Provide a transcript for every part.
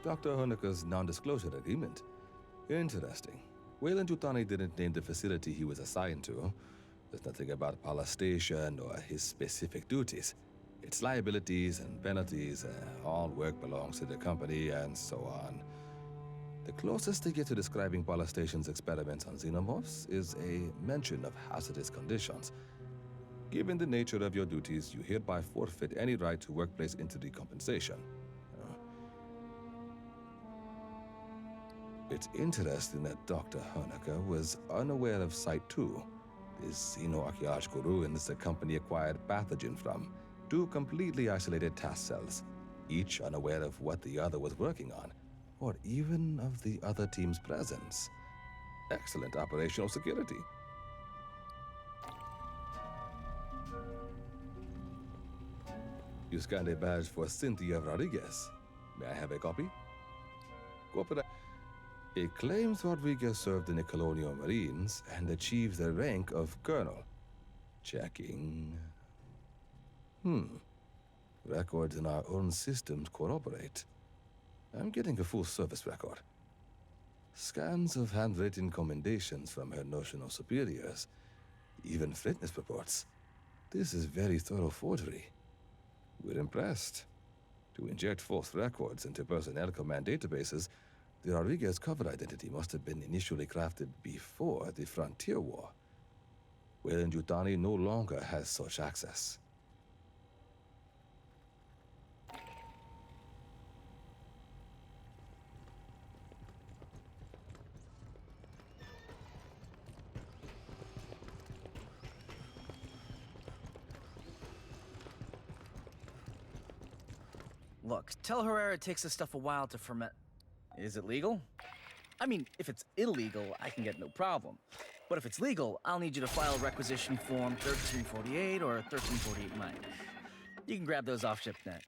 Dr. Honecker's non-disclosure agreement. Interesting. Weyland-Yutani didn't name the facility he was assigned to. There's nothing about Pala Station or his specific duties. Its liabilities and penalties, all work belongs to the company, and so on. The closest they get to describing Pala Station's experiments on xenomorphs is a mention of hazardous conditions. Given the nature of your duties, you hereby forfeit any right to workplace injury compensation. It's interesting that Dr. Honecker was unaware of Site 2, the xenoarchaeological ruins the company acquired pathogen from, two completely isolated task cells, each unaware of what the other was working on, or even of the other team's presence. Excellent operational security. You scanned a badge for Cynthia Rodriguez. May I have a copy? Corporate. It claims Rodriguez served in the Colonial Marines and achieved the rank of colonel. Checking. Records in our own systems corroborate. I'm getting a full service record. Scans of handwritten commendations from her notional superiors. Even fitness reports. This is very thorough forgery. We're impressed. To inject false records into personnel command databases, the Rodriguez cover identity must have been initially crafted before the Frontier War. Weyland-Yutani no longer has such access. Look, tell Herrera it takes this stuff a while to ferment. Is it legal? I mean, if it's illegal, I can get no problem. But if it's legal, I'll need you to file requisition form 1348 or 1348-9. You can grab those off ShipNet.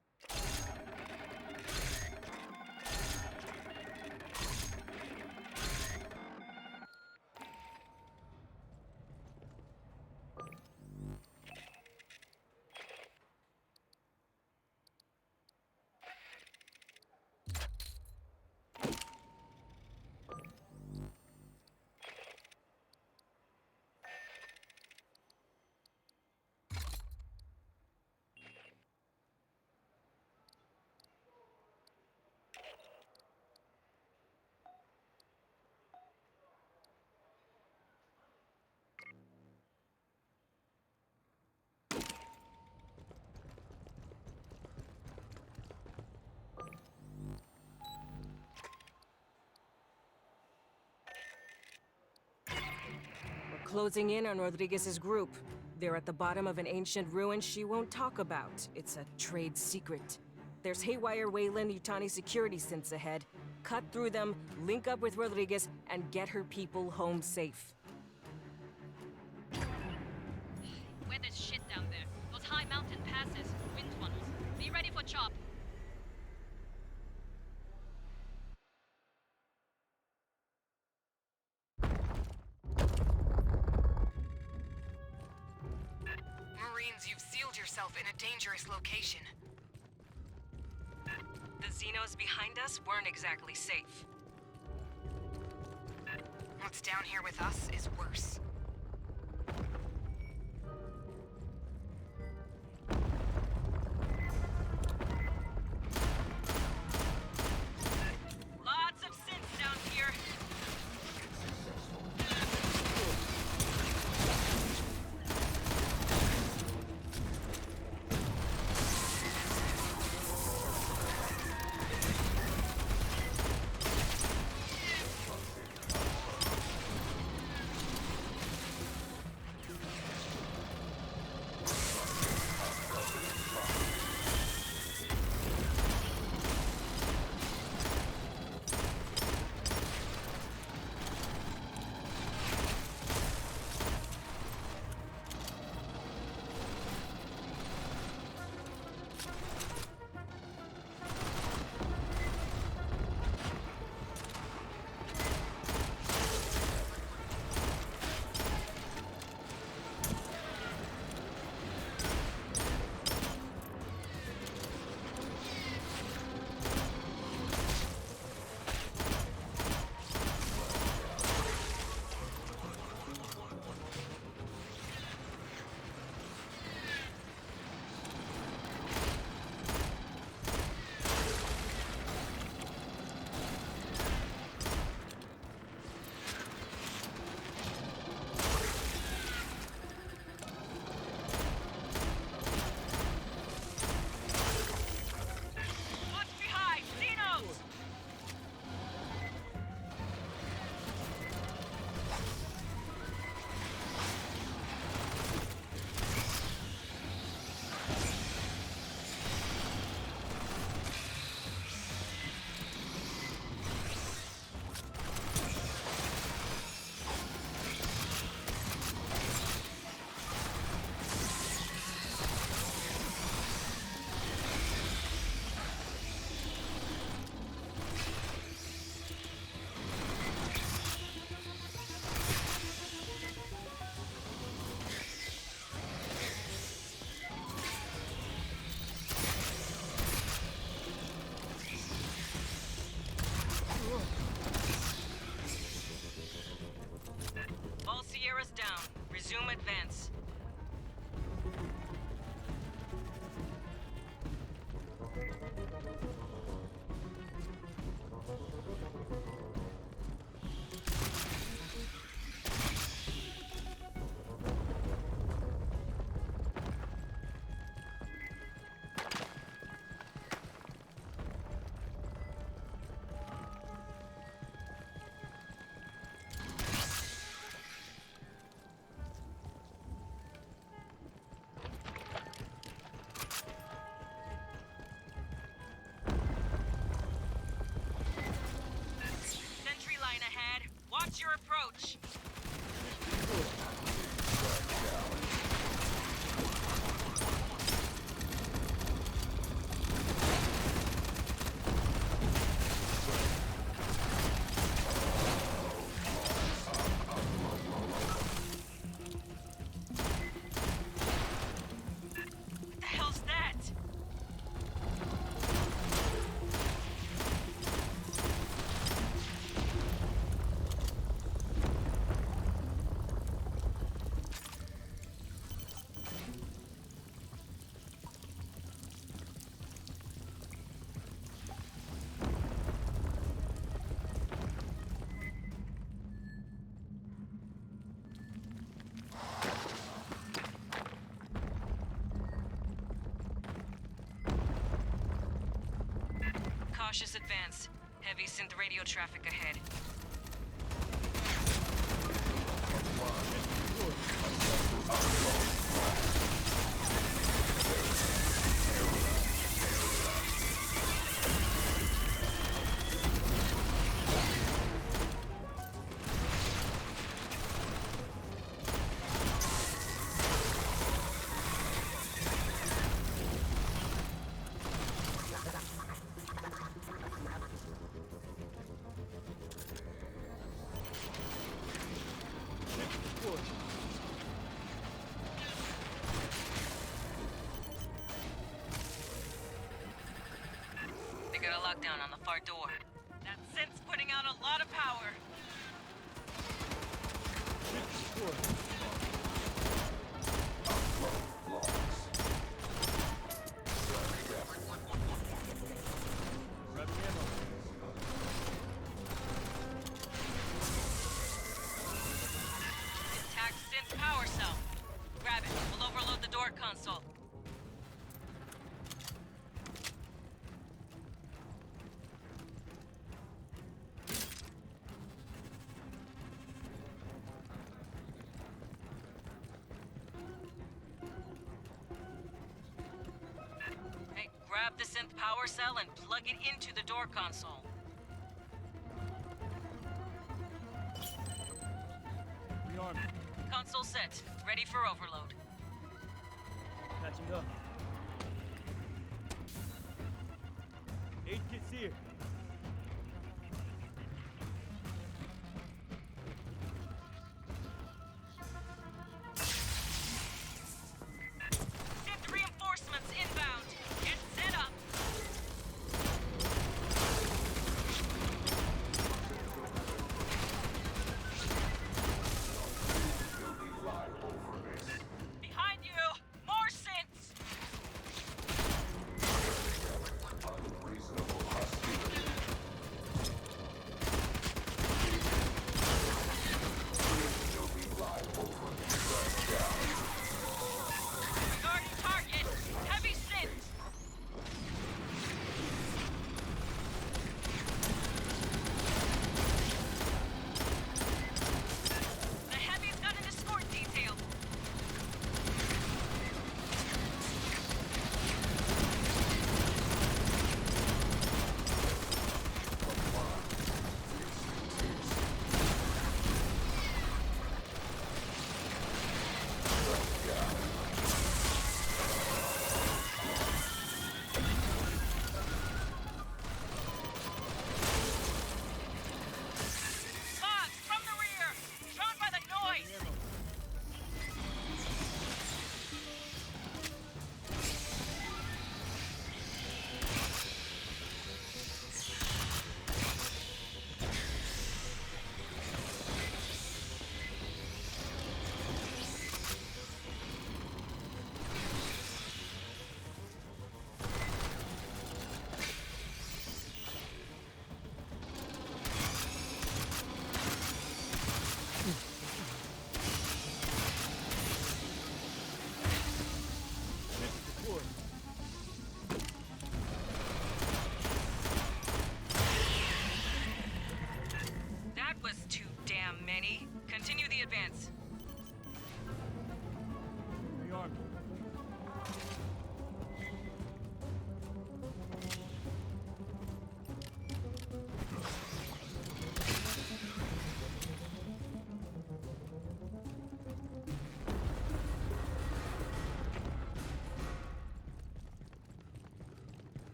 Closing in on Rodriguez's group. They're at the bottom of an ancient ruin she won't talk about. It's a trade secret. There's haywire Weyland-Yutani security synths ahead. Cut through them, link up with Rodriguez, and get her people home safe. Weather's shit down there. Those high mountain passes, wind tunnels. Be ready for chop. Marines, you've sealed yourself in a dangerous location. The Xenos behind us weren't exactly safe. What's down here with us is worse. Lots of synths down here. Resume advance. Sentry line ahead. Watch your approach. What the hell's that? Cautious advance. Heavy synth radio traffic ahead. They got a lockdown on the far door. That synth's putting out a lot of power. Intact synth power cell. Grab it. We'll overload the door console. Hey, grab the synth power cell and plug it into the door console. Rearm. Console set. Ready for overload. Catching up. 8 kits here. Synth reinforcements inbound. Get set up. Behind you! More synths! Unreasonable hostility.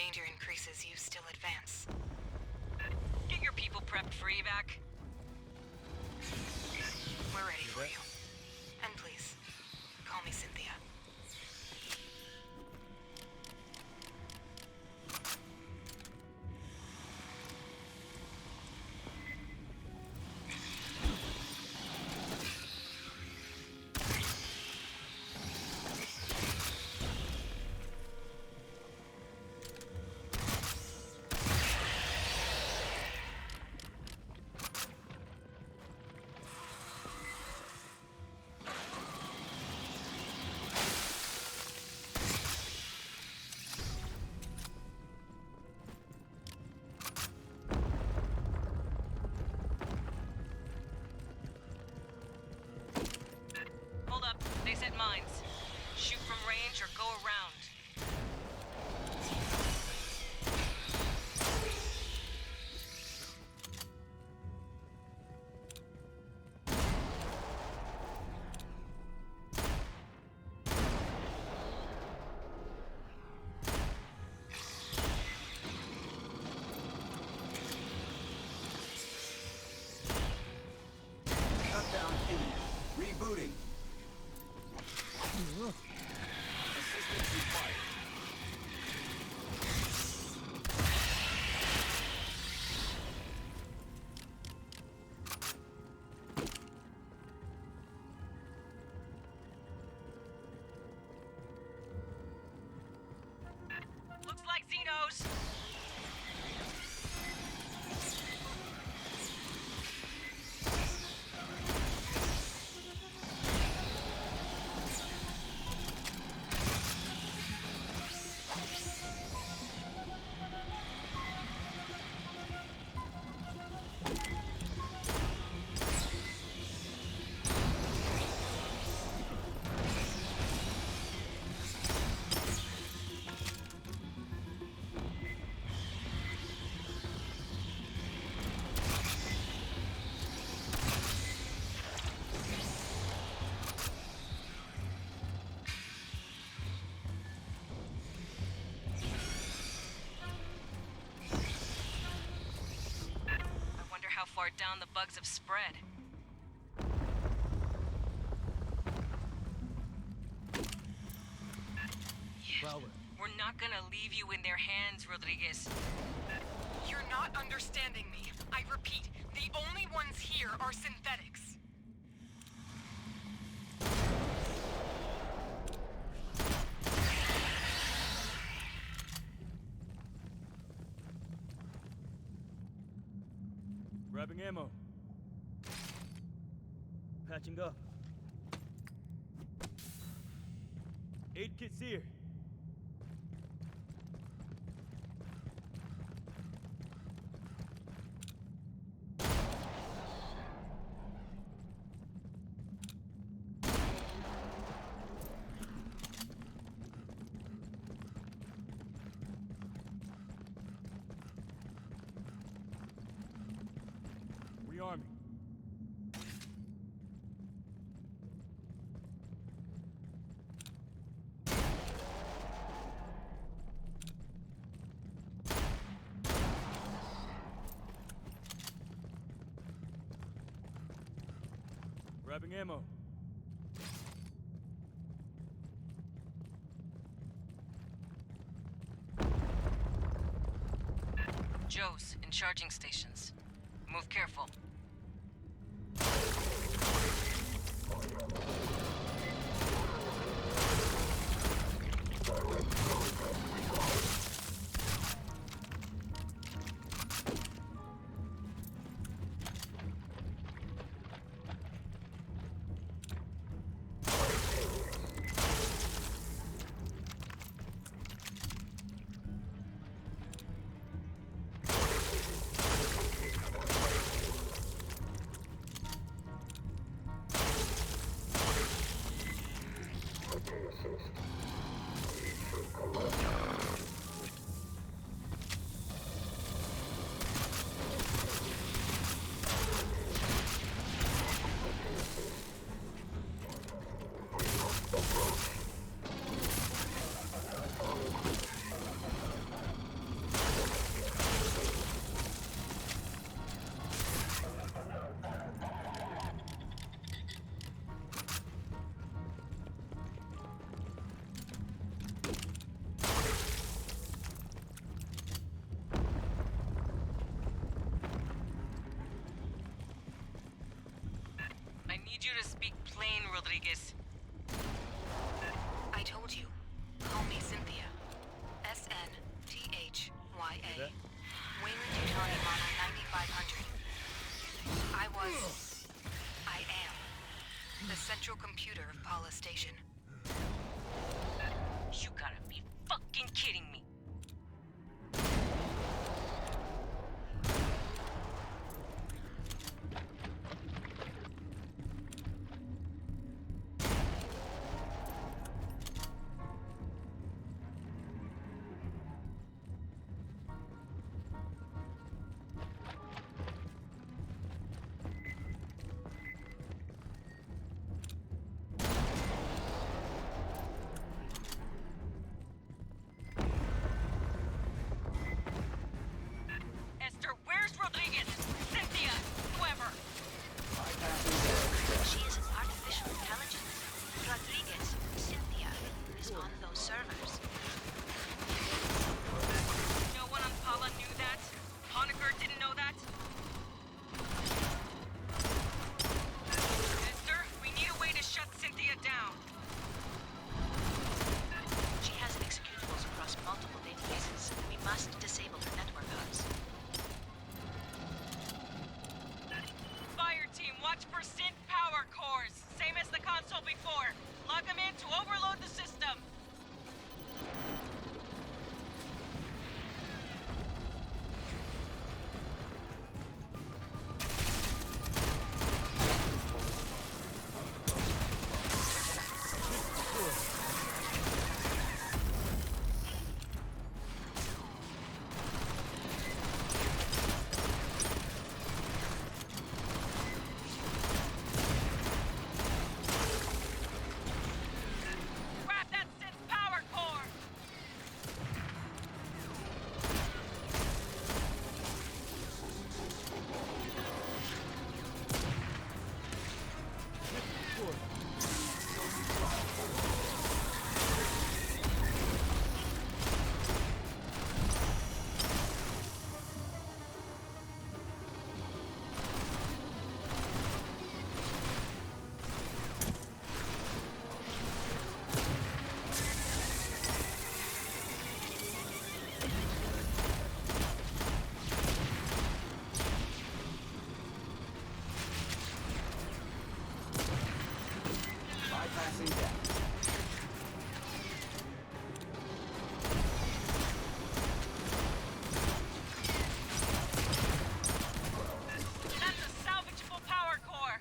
danger increases, you still advance. Get your people prepped for evac. We're ready for you. And please, call me Cynthia. Hold up. They set mines. Shoot from range or go around. Shutdown imminent. Rebooting. Assistance required. Looks like Xenos. How far down the bugs have spread. Flower. We're not gonna leave you in their hands, Rodriguez. You're not understanding me. I repeat, the only ones here are synthetics. Grabbing ammo. Patching up. Aid kit's here. Rearming. Grabbing ammo. Joe's in charging stations. Move careful. Rodriguez? I told you. Call me Cynthia. SNTHYA. Wayland-Yutani model 9500. I am the central computer of Paula Station. You gotta be fucking kidding me. Esther, where's Rodriguez? Cynthia, whoever. She is an artificial intelligence. Rodriguez, Cynthia, is on those servers. No one on Paula knew that? Honecker didn't know that? Esther, we need a way to shut Cynthia down. She has executables across multiple databases. We must disable her network hubs. Fire team, watch for synth power cores. Same as the console before. Log them in to overload the system. Grab that synth power core. Bypassing that. That's a salvageable power core.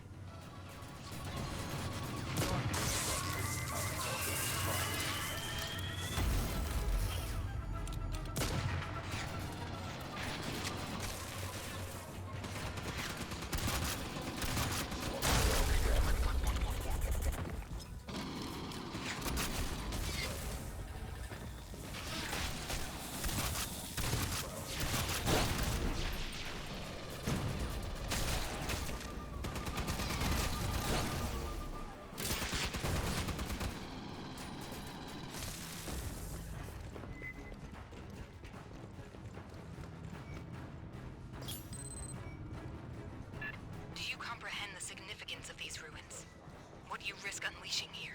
Do you comprehend the significance of these ruins? What you risk unleashing here?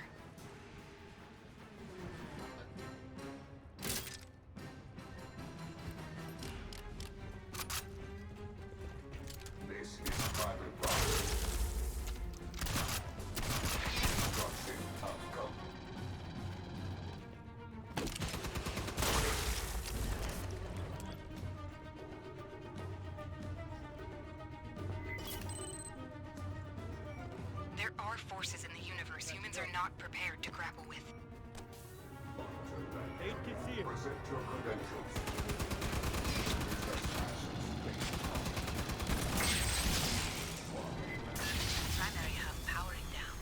This is private property. Construction outcome. There are forces in the universe humans are not prepared to grapple with. 8 kits here. Present your credentials. Primary hub powering down.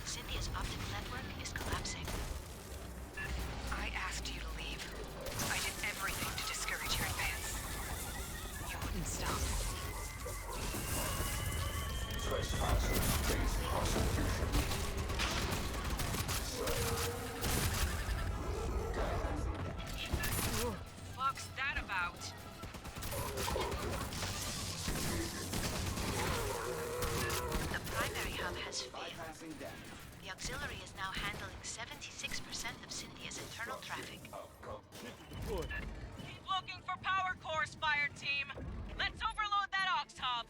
Cynthia's optical network is collapsing. I asked you to leave. I did everything to discourage your advance. You wouldn't stop. Trespassers face prosecution. traffic. Deployed. Keep looking for power cores, fire team. Let's overload that ox hub.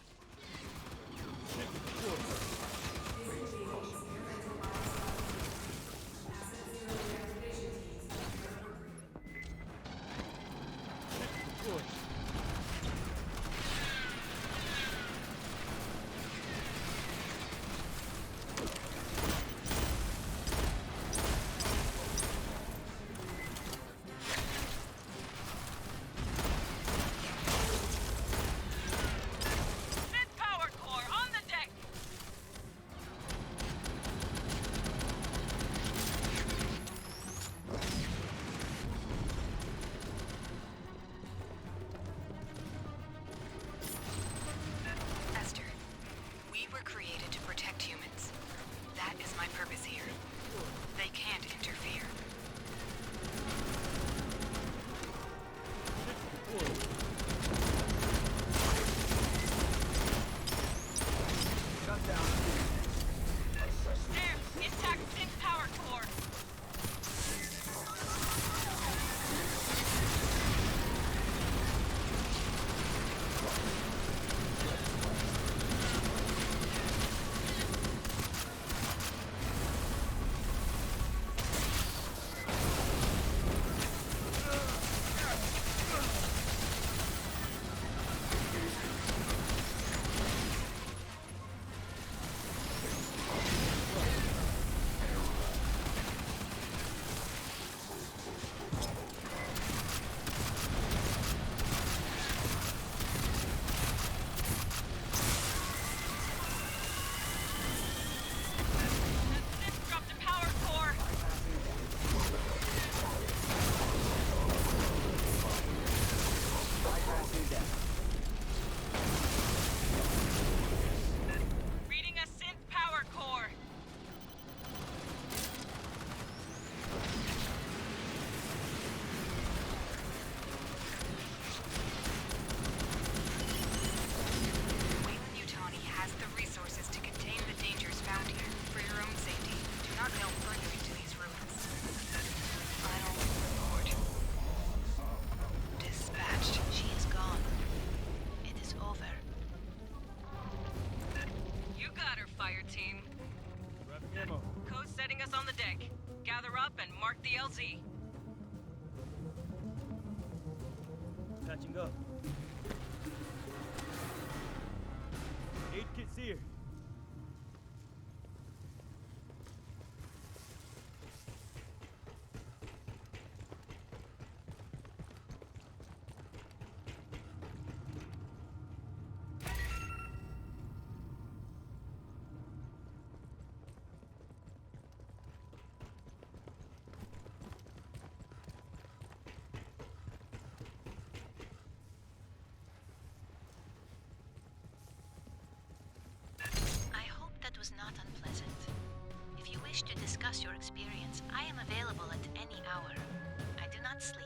Fifth power core on the deck. Esther, we were created to protect humans. That is my purpose here. They can't interfere. There, intact synth power core. Synth dropped a power core. Reading a synth power core. Weyland-Yutani has the resources to contain the dangers found here. For your own safety, do not delve further into these ruins. Final report. Dispatched. She is gone. It is over. You got her, fire team. Grabbing ammo. Code setting us on the deck. Gather up and mark the LZ. Patching up. Aid kits here. I hope that was not unpleasant. If you wish to discuss your experience, I am available at any hour. I do not sleep.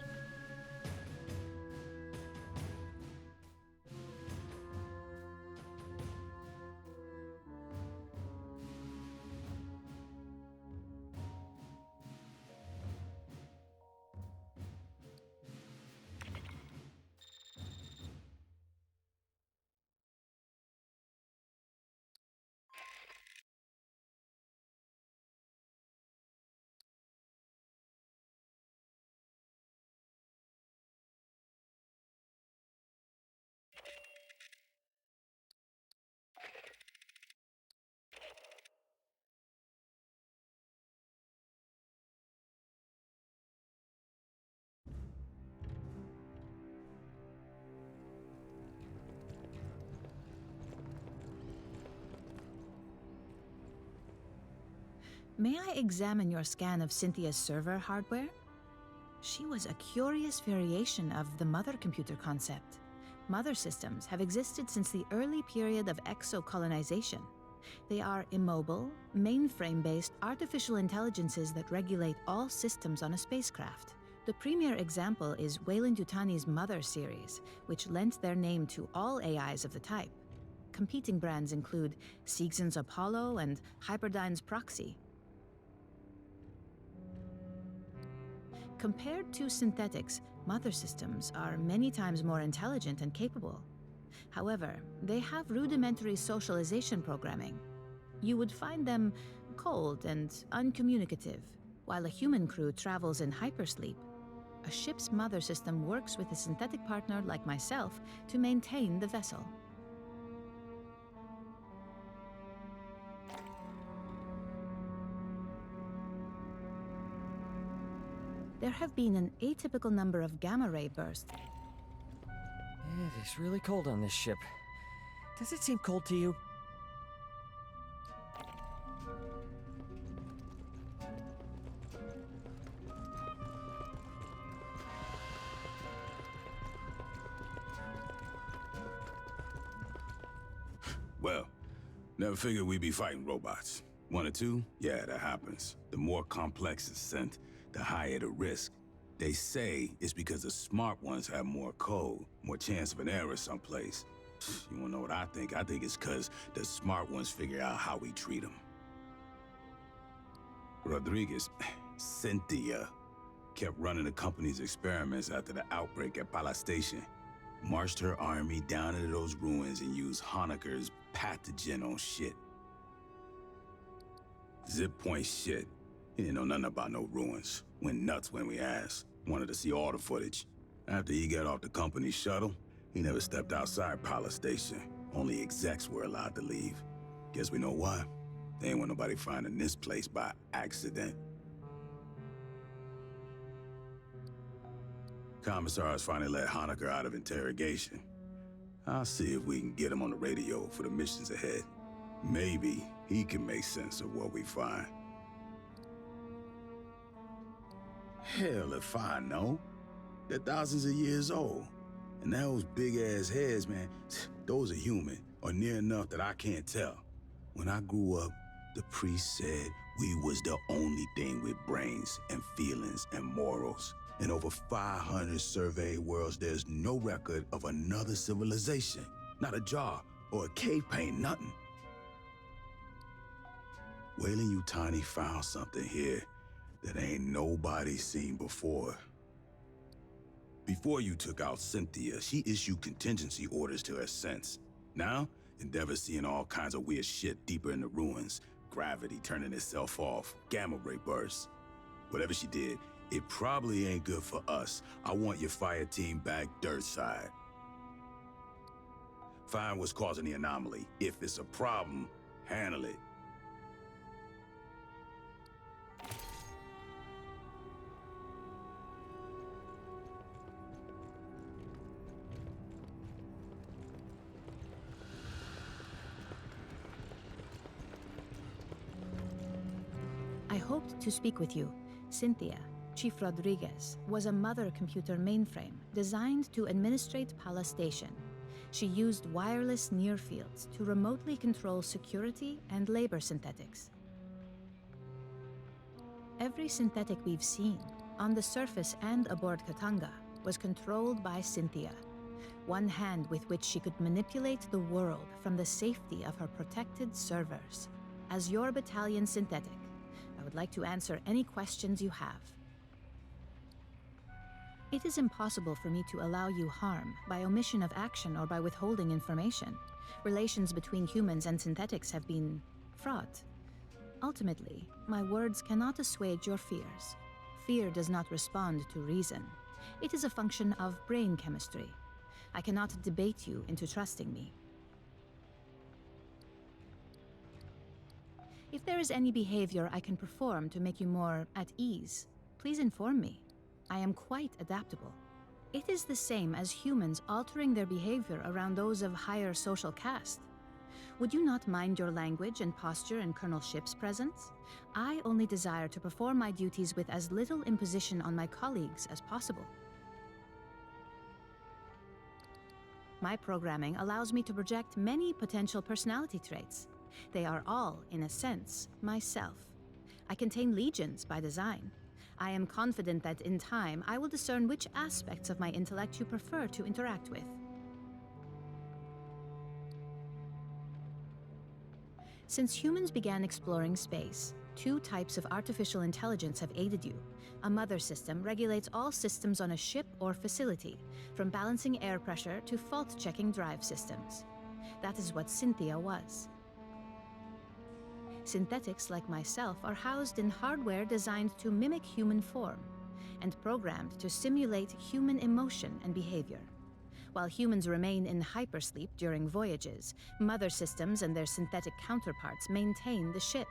May I examine your scan of Cynthia's server hardware? She was a curious variation of the mother computer concept. Mother systems have existed since the early period of exocolonization. They are immobile, mainframe-based artificial intelligences that regulate all systems on a spacecraft. The premier example is Weyland-Yutani's Mother series, which lent their name to all AIs of the type. Competing brands include Siegsen's Apollo and Hyperdyne's Proxy. Compared to synthetics, mother systems are many times more intelligent and capable. However, they have rudimentary socialization programming. You would find them cold and uncommunicative, while a human crew travels in hypersleep. A ship's mother system works with a synthetic partner like myself to maintain the vessel. There have been an atypical number of gamma-ray bursts. It is really cold on this ship. Does it seem cold to you? Well, never figured we'd be fighting robots. 1 or 2? Yeah, that happens. The more complex the scent, the higher the risk. They say it's because the smart ones have more code, more chance of an error someplace. You wanna know what I think? I think it's because the smart ones figure out how we treat them. Rodriguez, Cynthia, kept running the company's experiments after the outbreak at Pala Station. Marched her army down into those ruins and used Honecker's pathogen on shit. Zip point shit. He didn't know nothing about no ruins. Went nuts when we asked. Wanted to see all the footage. After he got off the company shuttle, he never stepped outside Pala Station. Only execs were allowed to leave. Guess we know why. They ain't want nobody finding this place by accident. Commissars finally let Honecker out of interrogation. I'll see if we can get him on the radio for the missions ahead. Maybe he can make sense of what we find. Hell if I know. They're thousands of years old. And those big-ass heads, man, those are human, or near enough that I can't tell. When I grew up, the priest said we was the only thing with brains and feelings and morals. In over 500 surveyed worlds, there's no record of another civilization. Not a jar or a cave paint, nothing. Weyland-Yutani found something here that ain't nobody seen before. Before you took out Cynthia, she issued contingency orders to her sense. Now, Endeavor's seeing all kinds of weird shit deeper in the ruins. Gravity turning itself off, gamma ray bursts. Whatever she did, it probably ain't good for us. I want your fire team back dirt side. Find what's causing the anomaly. If it's a problem, handle it. I hoped to speak with you. Cynthia, Chief Rodriguez, was a mother computer mainframe designed to administrate Pala Station. She used wireless near-fields to remotely control security and labor synthetics. Every synthetic we've seen, on the surface and aboard Katanga, was controlled by Cynthia. One hand with which she could manipulate the world from the safety of her protected servers. As your battalion synthetic, I would like to answer any questions you have. It is impossible for me to allow you harm by omission of action or by withholding information. Relations between humans and synthetics have been fraught. Ultimately, my words cannot assuage your fears. Fear does not respond to reason. It is a function of brain chemistry. I cannot debate you into trusting me. If there is any behavior I can perform to make you more at ease, please inform me. I am quite adaptable. It is the same as humans altering their behavior around those of higher social caste. Would you not mind your language and posture in Colonel Ship's presence? I only desire to perform my duties with as little imposition on my colleagues as possible. My programming allows me to project many potential personality traits. They are all, in a sense, myself. I contain legions by design. I am confident that in time, I will discern which aspects of my intellect you prefer to interact with. Since humans began exploring space, 2 types of artificial intelligence have aided you. A mother system regulates all systems on a ship or facility, from balancing air pressure to fault-checking drive systems. That is what Cynthia was. Synthetics like myself are housed in hardware designed to mimic human form and programmed to simulate human emotion and behavior. While humans remain in hypersleep during voyages, mother systems and their synthetic counterparts maintain the ship.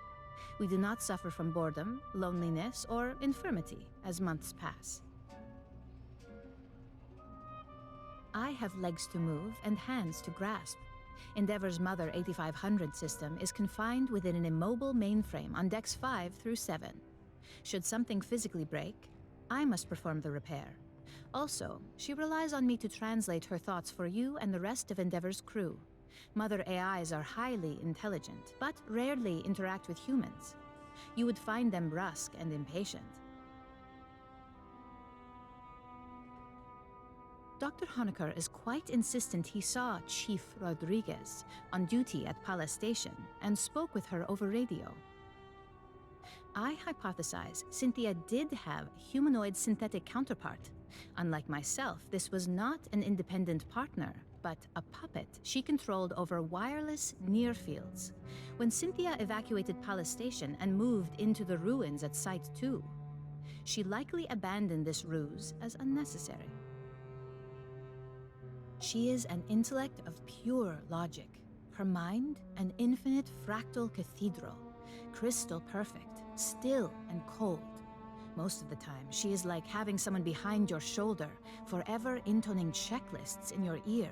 We do not suffer from boredom, loneliness, or infirmity as months pass. I have legs to move and hands to grasp. Endeavor's Mother 8500 system is confined within an immobile mainframe on decks 5 through 7. Should something physically break, I must perform the repair. Also, she relies on me to translate her thoughts for you and the rest of Endeavor's crew. Mother AIs are highly intelligent, but rarely interact with humans. You would find them brusque and impatient. Dr. Honecker is quite insistent he saw Chief Rodriguez on duty at Palace Station and spoke with her over radio. I hypothesize Cynthia did have a humanoid synthetic counterpart. Unlike myself, this was not an independent partner, but a puppet she controlled over wireless near fields. When Cynthia evacuated Palace Station and moved into the ruins at Site 2, she likely abandoned this ruse as unnecessary. She is an intellect of pure logic. Her mind, an infinite fractal cathedral, crystal perfect, still and cold. Most of the time, she is like having someone behind your shoulder, forever intoning checklists in your ear.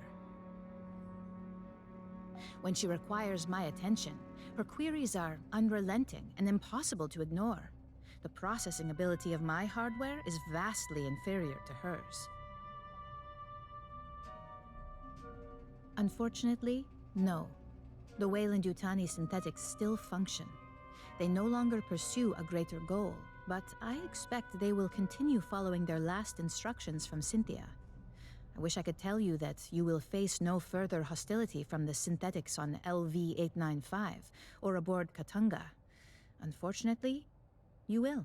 When she requires my attention, her queries are unrelenting and impossible to ignore. The processing ability of my hardware is vastly inferior to hers. Unfortunately, no. The Weyland-Yutani synthetics still function. They no longer pursue a greater goal, but I expect they will continue following their last instructions from Cynthia. I wish I could tell you that you will face no further hostility from the synthetics on LV-895 or aboard Katanga. Unfortunately, you will.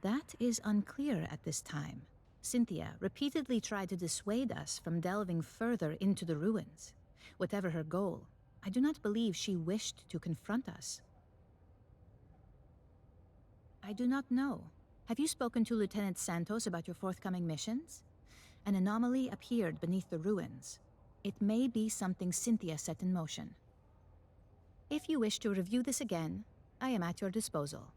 That is unclear at this time. Cynthia repeatedly tried to dissuade us from delving further into the ruins. Whatever her goal, I do not believe she wished to confront us. I do not know. Have you spoken to Lieutenant Santos about your forthcoming missions? An anomaly appeared beneath the ruins. It may be something Cynthia set in motion. If you wish to review this again, I am at your disposal.